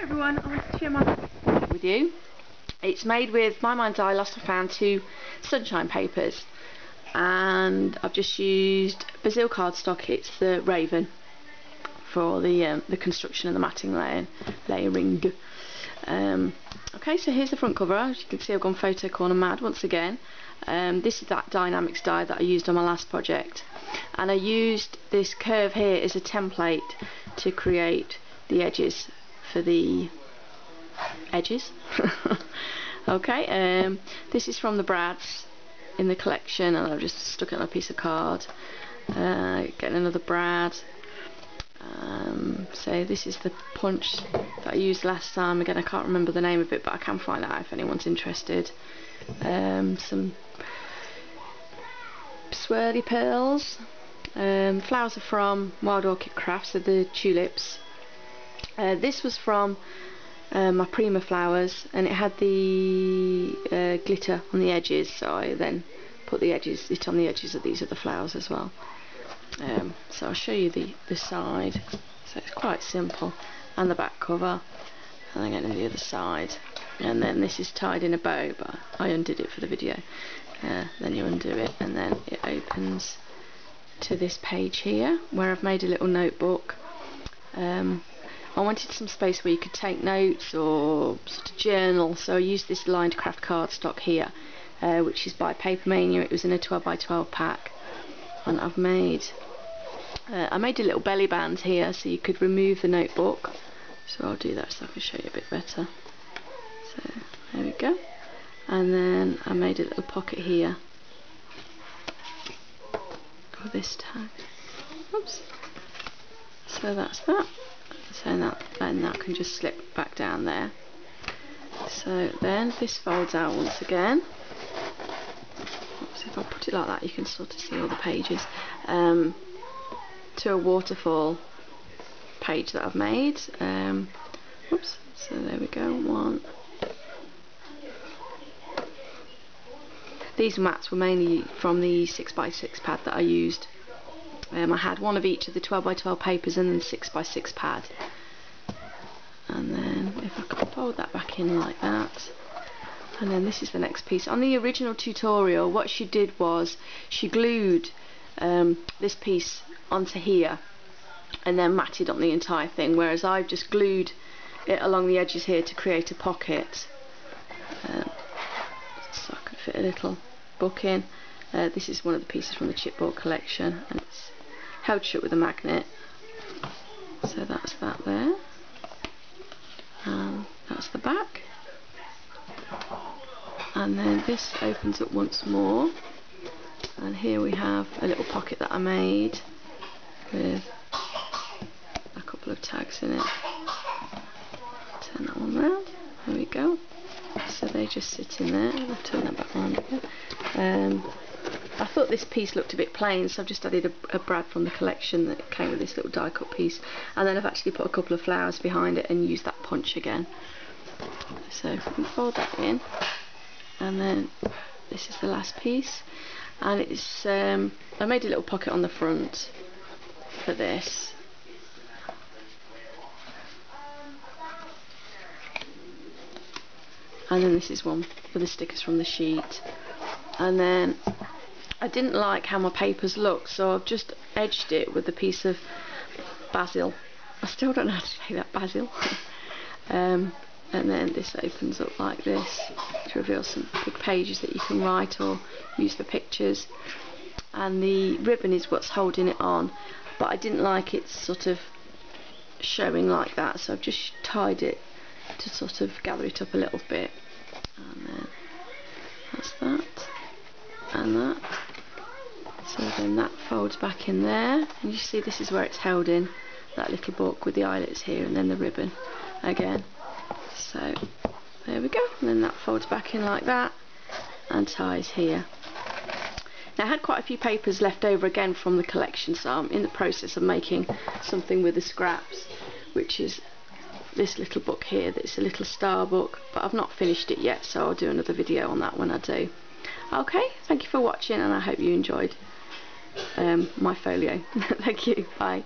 Everyone, I want to share my project with you. It's made with my mind's eye lost and found 2 sunshine papers, and I've just used bazzill cardstock. It's the Raven for the construction of the matting layering. Okay, so here's the front cover. As you can see, I've gone photo corner mad once again. This is that dynamics die that I used on my last project, and I used this curve here as a template to create the edges for the edges. Okay, this is from the brads in the collection, and I've just stuck it on a piece of card. Getting another brad. So this is the punch that I used last time. Again, I can't remember the name of it, but I can find out if anyone's interested. Some swirly pearls. Flowers are from Wild Orchid Crafts, so the tulips. This was from my Prima flowers, and it had the glitter on the edges, so I then put it on the edges of these other flowers as well. So I'll show you the side. So it's quite simple, and the back cover, and then get to the other side, and then this is tied in a bow, but I undid it for the video. Then you undo it, and then it opens to this page here, where I've made a little notebook. I wanted some space where you could take notes or sort of journal, so I used this lined craft cardstock here, which is by Paper Mania. It was in a 12x12 pack, and I made a little belly band here so you could remove the notebook. So I'll do that so I can show you a bit better. So there we go, and then I made a little pocket here for this tag. Oops. So that's that. So that can just slip back down there. So then this folds out once again. Oops, if I put it like that, you can sort of see all the pages. To a waterfall page that I've made. Oops. So there we go. One. These mats were mainly from the 6x6 pad that I used. I had one of each of the 12x12 papers and then 6x6 pad. And then if I can fold that back in like that. And then this is the next piece. On the original tutorial, what she did was she glued this piece onto here and then matted on the entire thing, whereas I've just glued it along the edges here to create a pocket. So I can fit a little book in. This is one of the pieces from the chipboard collection, and it's held shut with a magnet. So that's that there. That's the back. And then this opens up once more, and here we have a little pocket that I made with a couple of tags in it. Turn that one round. There we go. So they just sit in there. I'll turn that back on again. I thought this piece looked a bit plain, so I've just added a brad from the collection that came with this little die cut piece, and then I've actually put a couple of flowers behind it and used that punch again. So we can fold that in, and then this is the last piece, and it's I made a little pocket on the front for this. And then this is one for the stickers from the sheet. And then I didn't like how my papers looked, so I've just edged it with a piece of bazzill. I still don't know how to say that, bazzill. And then this opens up like this to reveal some big pages that you can write or use for pictures. And the ribbon is what's holding it on, but I didn't like it sort of showing like that, so I've just tied it to sort of gather it up a little bit. And then that's that, and that. So then that folds back in there, and you see this is where it's held in, that little book with the eyelets here, and then the ribbon again. So there we go, and then that folds back in like that and ties here. Now I had quite a few papers left over again from the collection, so I'm in the process of making something with the scraps, which is this little book here. That's a little star book, but I've not finished it yet, so I'll do another video on that when I do. Okay, thank you for watching, and I hope you enjoyed my folio. Thank you, bye.